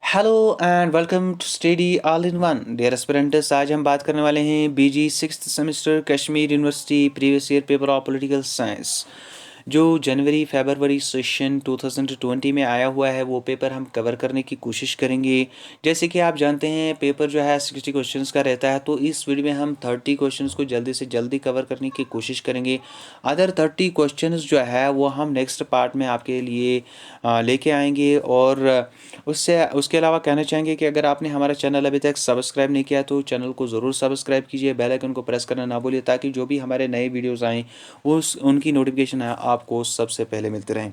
Hello and welcome to study all in one dear aspirants. आज हम बात करने वाले हैं BG sixth semester Kashmir university previous year paper of political science जो जनवरी फरवरी सेशन 2020 में आया हुआ है। वो पेपर हम कवर करने की कोशिश करेंगे। जैसे कि आप जानते हैं पेपर जो है 60 क्वेश्चंस का रहता है, तो इस वीडियो में हम 30 क्वेश्चंस को जल्दी से जल्दी कवर करने की कोशिश करेंगे। अदर 30 क्वेश्चंस जो है वो हम नेक्स्ट पार्ट में आपके लिए लेके आएंगे। और उससे उसके अलावा कहना चाहेंगे कि अगर आपने हमारा चैनल अभी तक सब्सक्राइब नहीं किया तो चैनल को ज़रूर सब्सक्राइब कीजिए, बेल आइकन को प्रेस करना ना भूलिए ताकि जो भी हमारे नए वीडियोस आएँ उस उनकी नोटिफिकेशन आपको सबसे पहले मिलते रहें।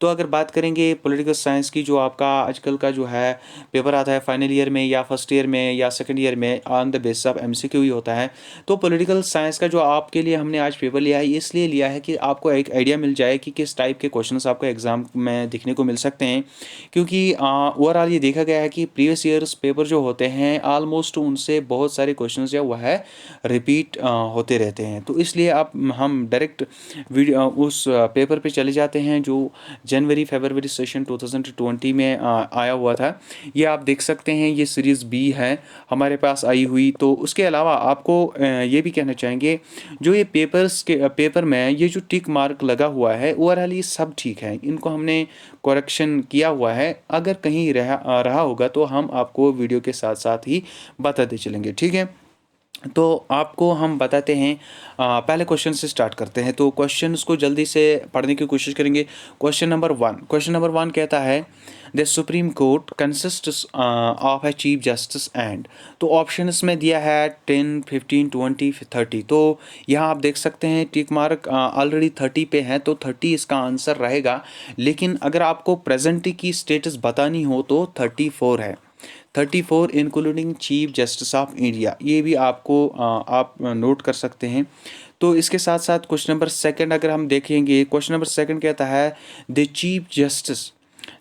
तो अगर बात करेंगे पॉलिटिकल साइंस की, जो आपका आजकल का जो है पेपर आता है फाइनल ईयर में या फर्स्ट ईयर में या सेकेंड ईयर में, on the basis of MCQ ही होता है। तो पॉलिटिकल साइंस का जो आपके लिए हमने आज पेपर लिया है, इसलिए लिया है कि आपको एक आइडिया मिल जाए कि किस टाइप के क्वेश्चंस आपको एग्जाम में देखने को मिल सकते हैं। क्योंकि ओवरऑल ये देखा गया है कि प्रीवियस ईयर्स पेपर जो होते हैं ऑलमोस्ट उनसे बहुत सारे क्वेश्चन जो वह है रिपीट होते रहते हैं। तो इसलिए अब हम डायरेक्ट वीडियो उस पेपर पे चले जाते हैं जो जनवरी फरवरी सेशन 2020 में आया हुआ था। ये आप देख सकते हैं, ये सीरीज़ बी है हमारे पास आई हुई। तो उसके अलावा आपको ये भी कहना चाहेंगे जो ये पेपर में ये जो टिक मार्क लगा हुआ है ओवरऑल ये सब ठीक है, इनको हमने करेक्शन किया हुआ है। अगर कहीं रहा होगा तो हम आपको वीडियो के साथ साथ ही बताते चलेंगे, ठीक है। तो आपको हम बताते हैं, पहले क्वेश्चन से स्टार्ट करते हैं। तो क्वेश्चंस को जल्दी से पढ़ने की कोशिश करेंगे। क्वेश्चन नंबर वन कहता है the Supreme court consists of a chief justice and. तो ऑप्शंस में दिया है 10, 15, 20, 30। तो यहाँ आप देख सकते हैं टिक मार्क ऑलरेडी 30 पे है, तो 30 इसका आंसर रहेगा। लेकिन अगर आपको प्रेजेंट की स्टेटस बतानी हो तो 34 है। 34 including chief justice of India, ये भी आपको आप नोट कर सकते हैं। तो इसके साथ साथ क्वेश्चन नंबर सेकंड अगर हम देखेंगे, क्वेश्चन नंबर सेकंड कहता है the chief justice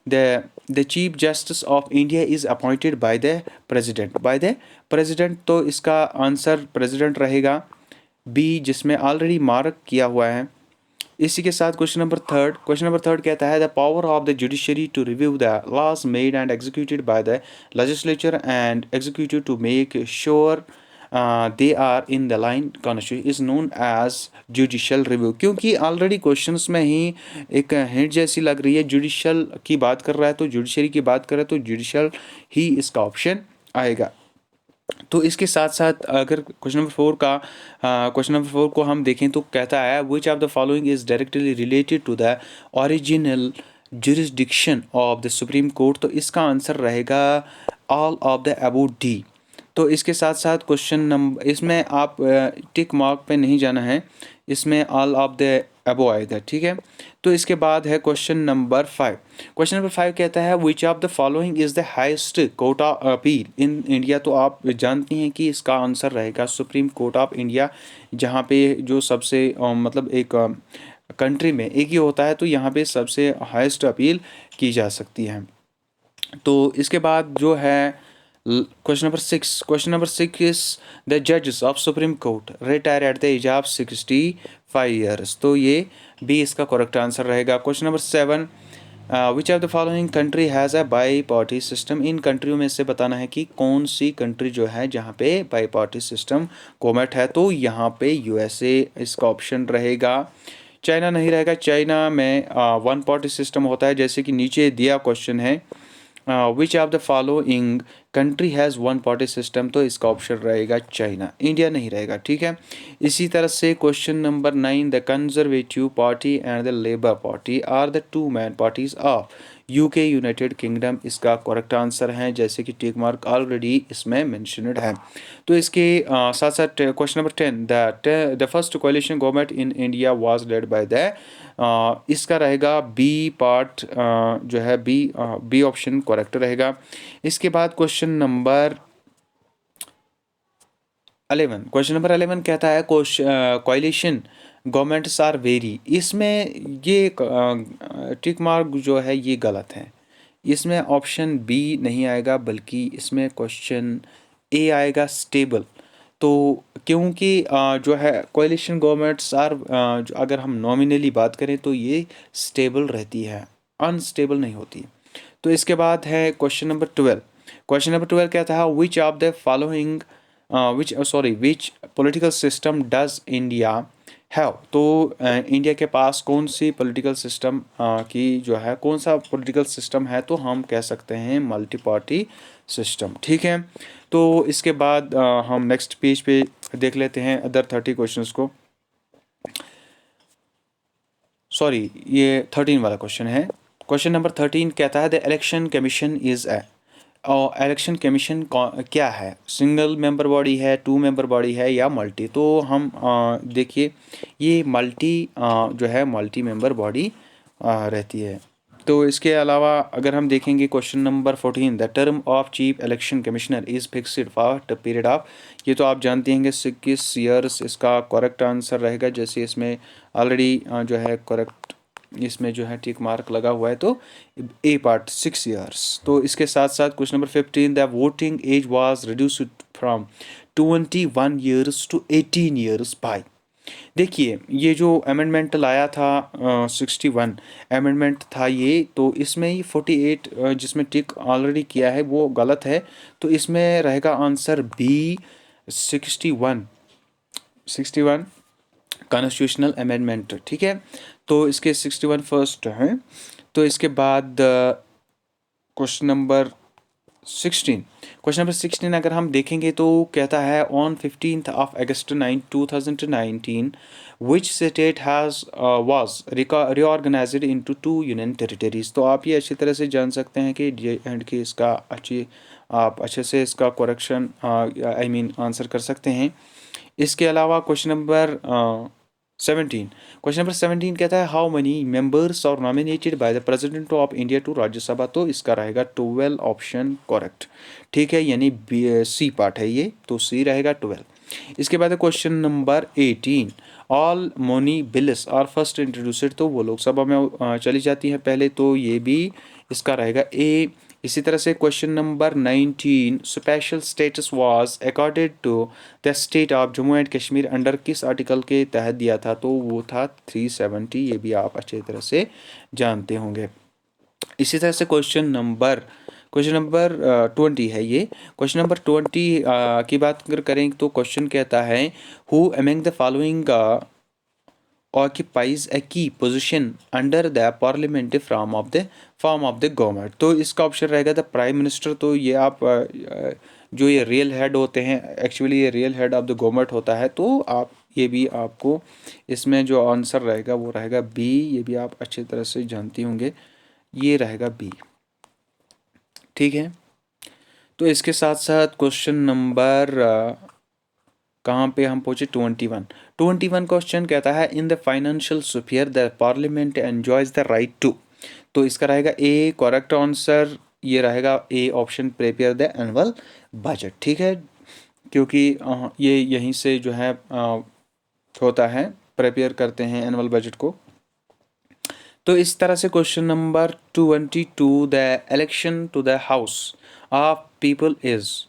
the chief justice of India is appointed by the president. तो इसका आंसर प्रेसिडेंट रहेगा बी, जिसमें ऑलरेडी मार्क किया हुआ है। इसी के साथ क्वेश्चन नंबर थर्ड कहता है the power of the judiciary to review the laws made and executed by the legislature and executive to make sure they are in the line constitution is known as judicial review. क्योंकि already questions में ही एक hint जैसी लग रही है, judicial की बात कर रहा है तो जुडिशरी की बात कर रहा है तो जुडिशल ही इसका ऑप्शन आएगा। तो इसके साथ साथ अगर क्वेश्चन नंबर फोर को हम देखें तो कहता है which of the following is directly related to the original jurisdiction of the Supreme Court. तो इसका आंसर रहेगा all of the above D. तो इसके साथ साथ क्वेश्चन नंबर, इसमें आप टिक मार्क पे नहीं जाना है, इसमें ऑल ऑफ द अबो आएगा, ठीक है। तो इसके बाद है क्वेश्चन नंबर 5 कहता है which of the following is the highest court of appeal in India. तो आप जानती हैं कि इसका आंसर रहेगा सुप्रीम कोर्ट ऑफ इंडिया, जहाँ पे जो सबसे मतलब एक कंट्री में एक ही होता है, तो यहाँ पे सबसे हाईएस्ट अपील की जा सकती है। तो इसके बाद जो है क्वेश्चन नंबर 6 इज द जजेस of supreme court retire at the age of 65 years. तो ये बी इसका करेक्ट आंसर रहेगा। Question number 7 which of the following country has a bi party system. इन कंट्रियों में से बताना है कि कौन सी कंट्री जो है जहाँ पे बाई पार्टी सिस्टम गवर्नमेंट है। तो यहाँ पे यूएसए इसका ऑप्शन रहेगा। चाइना नहीं रहेगा, चाइना में वन पार्टी सिस्टम होता है, जैसे कि नीचे दिया क्वेश्चन है which of the following country has one party system. तो इसका ऑप्शन रहेगा चाइना, इंडिया नहीं रहेगा, ठीक है। इसी तरह से question number 9 the Conservative Party and the Labour Party are the two main parties of UK United Kingdom. इसका करेक्ट आंसर है, जैसे कि टिक मार्क ऑलरेडी इसमें मेंशनड है। तो इसके साथ साथ question number 10 the first coalition government in India was led by the, इसका रहेगा बी पार्ट, जो है बी ऑप्शन करेक्ट रहेगा। इसके बाद क्वेश्चन नंबर 11 कहता है कोalition गवर्नमेंट्स आर वेरी। इसमें ये टिक मार्क जो है ये गलत है, इसमें ऑप्शन बी नहीं आएगा बल्कि इसमें क्वेश्चन ए आएगा स्टेबल। तो क्योंकि जो है कोalition गवर्नमेंट्स आर, अगर हम नॉमिनली बात करें तो ये स्टेबल रहती है, अनस्टेबल नहीं होती। तो इसके बाद है क्वेश्चन नंबर 12 क्वेश्चन नंबर 12 क्या था, विच of the following which political system does India have. तो इंडिया के पास कौन सी पॉलिटिकल सिस्टम की जो है, कौन सा पॉलिटिकल सिस्टम है, तो हम कह सकते हैं मल्टी पार्टी सिस्टम। ठीक है, तो इसके बाद हम नेक्स्ट पेज पे देख लेते हैं अदर 30 क्वेश्चंस को। सॉरी, ये 13 वाला क्वेश्चन है। क्वेश्चन नंबर 13 कहता है the election commission is a, और इलेक्शन कमीशन क्या है, सिंगल मेंबर बॉडी है, 2 मेंबर बॉडी है या मल्टी। तो हम देखिए ये मल्टी जो है मल्टी मेंबर बॉडी रहती है। तो इसके अलावा अगर हम देखेंगे question number 14, the term of chief election commissioner is fixed for the period of, ये तो आप जानते हैं कि 21 ईयर्स इसका करेक्ट आंसर रहेगा। जैसे इसमें ऑलरेडी जो है करेक्ट, इसमें जो है टिक मार्क लगा हुआ है, तो ए पार्ट 6 ईयर्स। तो इसके साथ साथ question number 15, the voting age was reduced from 21 years to 18 years by. देखिए ये जो अमेंडमेंट लाया था 61 अमेंडमेंट था ये, तो इसमें ही 48 जिसमें टिक ऑलरेडी किया है वो गलत है। तो इसमें रहेगा आंसर बी 61 कॉन्स्टिट्यूशनल अमेंडमेंट। ठीक है, तो इसके 61 फर्स्ट हैं। तो इसके बाद क्वेश्चन नंबर 16 अगर हम देखेंगे तो कहता है on 15th of August 2019 which state has was reorganized into 2 union territories. तो आप ये अच्छी तरह से जान सकते हैं कि एंड के इसका आप अच्छे से इसका करेक्शन आई मीन आंसर कर सकते हैं। इसके अलावा क्वेश्चन नंबर 17 कहता है how many members are nominated by the President of India to Rajya Sabha. तो इसका रहेगा 12 ऑप्शन करेक्ट। ठीक है, यानी सी पार्ट है ये, तो सी रहेगा 12। इसके बाद question number 18, all money bills are first introduced. तो वो लोकसभा में चली जाती है पहले, तो ये भी इसका रहेगा ए। इसी तरह से question number 19, special status was accorded to the state of Jammu and Kashmir under किस आर्टिकल के तहत दिया था। तो वो था 370, ये भी आप अच्छी तरह से जानते होंगे। इसी तरह से क्वेश्चन नंबर 20 है ये। क्वेश्चन नंबर 20 की बात अगर करें तो क्वेश्चन कहता है who among the following occupies a key position under the parliamentary form of the government। तो इसका ऑप्शन रहेगा द प्राइम मिनिस्टर। तो ये आप जो ये रियल हेड होते हैं, एक्चुअली ये real head of the government होता है। तो आप ये भी आपको इसमें जो आंसर रहेगा वो रहेगा बी, ये भी आप अच्छी तरह से जानती होंगे, ये रहेगा बी। ठीक है, तो इसके साथ साथ क्वेश्चन नंबर कहाँ पे हम पहुंचे 21 क्वेश्चन कहता है in the financial sphere the parliament enjoys the right to. तो इसका रहेगा ए करेक्ट आंसर, ये रहेगा A option prepare the annual budget. ठीक है, क्योंकि ये यहीं से जो है होता है, प्रिपेयर करते हैं एनुअल बजट को। तो इस तरह से question number 22, the election to the House of People is,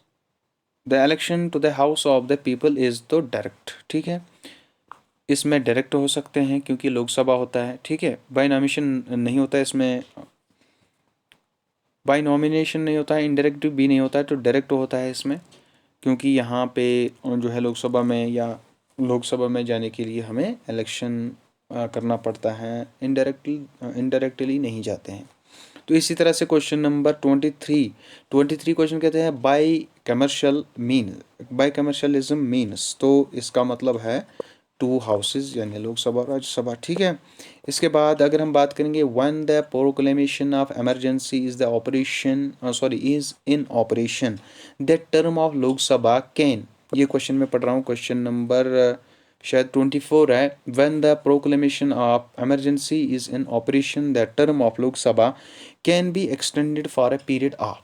the election to the House of the People is तो डायरेक्ट। ठीक है, इसमें डायरेक्ट हो सकते हैं क्योंकि लोकसभा होता है। ठीक है, बाय नॉमिनेशन नहीं होता है, इसमें बाय नॉमिनेशन नहीं होता है, इनडायरेक्ट भी नहीं होता है, तो डायरेक्ट होता है इसमें, क्योंकि यहाँ पे जो है लोकसभा में या लोकसभा में जाने के लिए हमें इलेक्शन करना पड़ता है, इनडायरेक्टली नहीं जाते हैं। तो इसी तरह से क्वेश्चन नंबर 23 क्वेश्चन कहते हैं बाय कमर्शियलिज्म मीन्स। तो इसका मतलब है 2 हाउसेज यानी लोकसभा राज्यसभा। ठीक है, इसके बाद अगर हम बात करेंगे when the proclamation of emergency is in operation the term of Lok Sabha can, ये क्वेश्चन मैं पढ़ रहा हूँ, क्वेश्चन नंबर शायद 24 है। When the proclamation of emergency is in operation the term of Lok Sabha can be extended for a period of.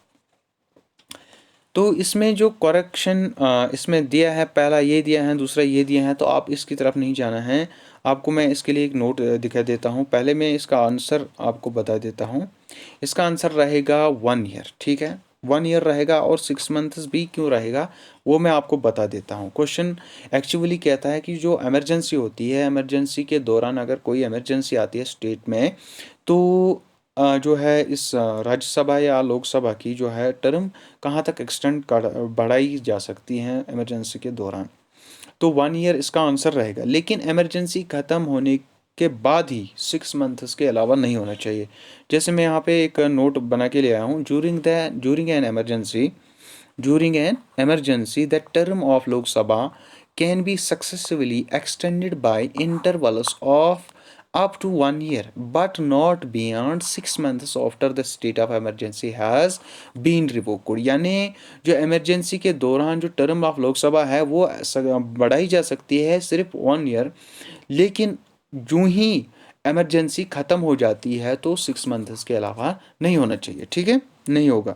तो इसमें जो करेक्शन इसमें दिया है, पहला ये दिया है, दूसरा ये दिया है, तो आप इसकी तरफ नहीं जाना है। आपको मैं इसके लिए एक नोट दिखा देता हूँ। पहले मैं इसका आंसर आपको बता देता हूँ। इसका आंसर रहेगा 1 ईयर। ठीक है, 1 ईयर रहेगा, और 6 मंथ्स भी क्यों रहेगा वो मैं आपको बता देता हूँ। क्वेश्चन एक्चुअली कहता है कि जो इमरजेंसी होती है, इमरजेंसी के दौरान अगर कोई इमरजेंसी आती है स्टेट में, तो जो है इस राज्यसभा या लोकसभा की जो है टर्म कहाँ तक एक्सटेंड बढ़ाई जा सकती हैं इमरजेंसी के दौरान। तो 1 ईयर इसका आंसर रहेगा, लेकिन इमरजेंसी ख़त्म होने के बाद ही 6 मंथ्स के अलावा नहीं होना चाहिए। जैसे मैं यहाँ पे एक नोट बना के ले आया हूँ, during an emergency the term of Lok Sabha can be successfully extended by intervals of up to 1 year, but not beyond 6 months after the state of emergency has been revoked। यानी जो emergency के दौरान जो term of Lok Sabha है वो बढ़ाई जा सकती है सिर्फ 1 ईयर, लेकिन जो ही इमरजेंसी ख़त्म हो जाती है तो 6 मंथ्स के अलावा नहीं होना चाहिए। ठीक है, नहीं होगा,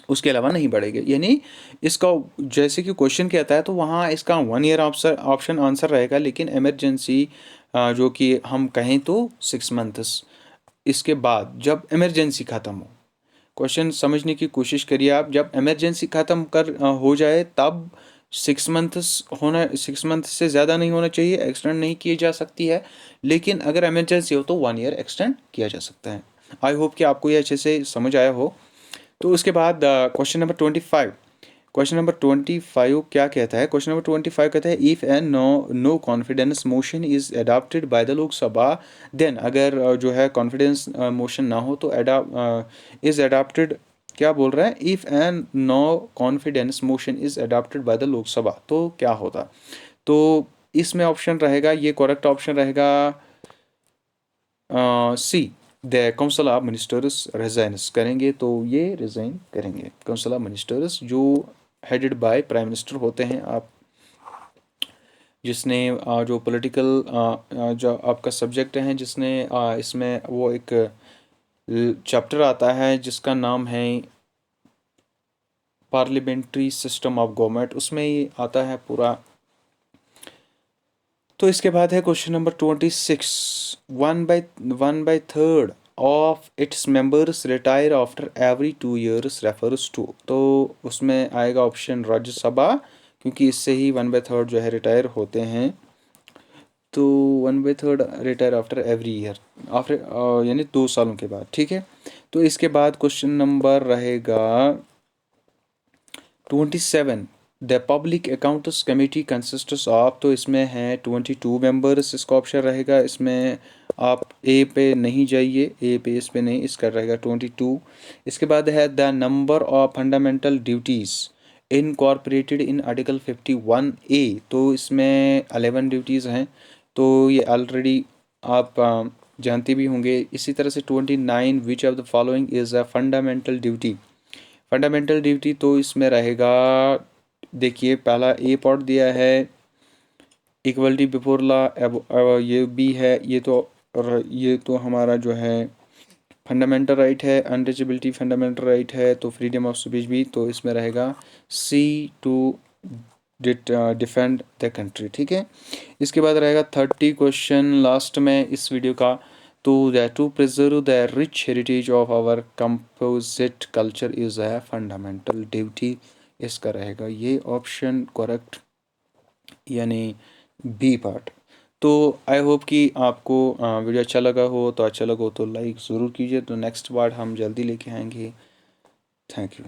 उसके अलावा नहीं बढ़ेगी। यानी इसका जैसे कि क्वेश्चन कहता है तो वहाँ इसका 1 ईयर ऑप्शन आंसर रहेगा, लेकिन इमरजेंसी जो कि हम कहें तो 6 मंथ्स इसके बाद जब इमरजेंसी ख़त्म हो। क्वेश्चन समझने की कोशिश करिए आप, जब इमरजेंसी ख़त्म हो जाए तब 6 मंथ से ज़्यादा नहीं होना चाहिए, एक्सटेंड नहीं की जा सकती है, लेकिन अगर इमरजेंसी हो तो 1 ईयर एक्सटेंड किया जा सकता है। आई होप कि आपको ये अच्छे से समझ आया हो। तो उसके बाद क्वेश्चन नंबर 25 क्या कहता है? क्वेश्चन नंबर 25 कहता है if an no confidence motion is adopted by the Lok Sabha then, अगर जो है कॉन्फिडेंस मोशन ना हो तो इज़ अडॉप्टेड, क्या बोल रहा है? If an no confidence motion is adopted by the Lok Sabha, तो क्या होता? तो इसमें ऑप्शन रहेगा, ये करेक्ट ऑप्शन रहेगा सी, the council of ministers resigns करेंगे, तो ये रिजाइन करेंगे। काउंसिल ऑफ मिनिस्टर्स जो हेडेड बाय प्राइम मिनिस्टर होते हैं, आप जिसने जो पॉलिटिकल जो आपका सब्जेक्ट है, जिसने इसमें वो एक चैप्टर आता है जिसका नाम है पार्लियामेंट्री सिस्टम ऑफ गवर्नमेंट, उसमें ये आता है पूरा। तो इसके बाद है question number 26, one by third of its members retire after every 2 years refers to, तो उसमें आएगा ऑप्शन राज्यसभा, क्योंकि इससे ही 1/3 जो है रिटायर होते हैं। तो 1/3 retire after every year, after यानी 2 सालों के बाद। ठीक है, तो इसके बाद क्वेश्चन नंबर रहेगा 27, the public accounts committee consists of, तो इसमें है 22 मेंबर्स, इसका ऑप्शन रहेगा। इसमें आप ए पे नहीं जाइए, ए पे इस पे नहीं, इसका रहेगा 22। इसके बाद है the number of fundamental duties incorporated in article 51A, तो इसमें 11 ड्यूटीज़ हैं, तो ये ऑलरेडी आप जानते भी होंगे। इसी तरह से 29, विच of the following is a fundamental duty. Fundamental duty तो इसमें रहेगा, देखिए पहला ए पार्ट दिया है इक्वलिटी बिफोर लॉ, ये भी है, ये तो हमारा जो है फंडामेंटल राइट है, अनटचेबिलिटी फंडामेंटल राइट है, तो फ्रीडम ऑफ स्पीच भी, तो इसमें रहेगा सी, टू डिफेंड द कंट्री। ठीक है, इसके बाद रहेगा 30 क्वेश्चन लास्ट में इस वीडियो का, तो to preserve the rich heritage of our composite culture is a fundamental duty, इसका रहेगा ये ऑप्शन करेक्ट, यानी बी पार्ट। तो आई होप कि आपको वीडियो अच्छा लगा हो, तो अच्छा लगा हो तो लाइक ज़रूर कीजिए। तो नेक्स्ट पार्ट हम जल्दी लेके आएंगे। Thank you.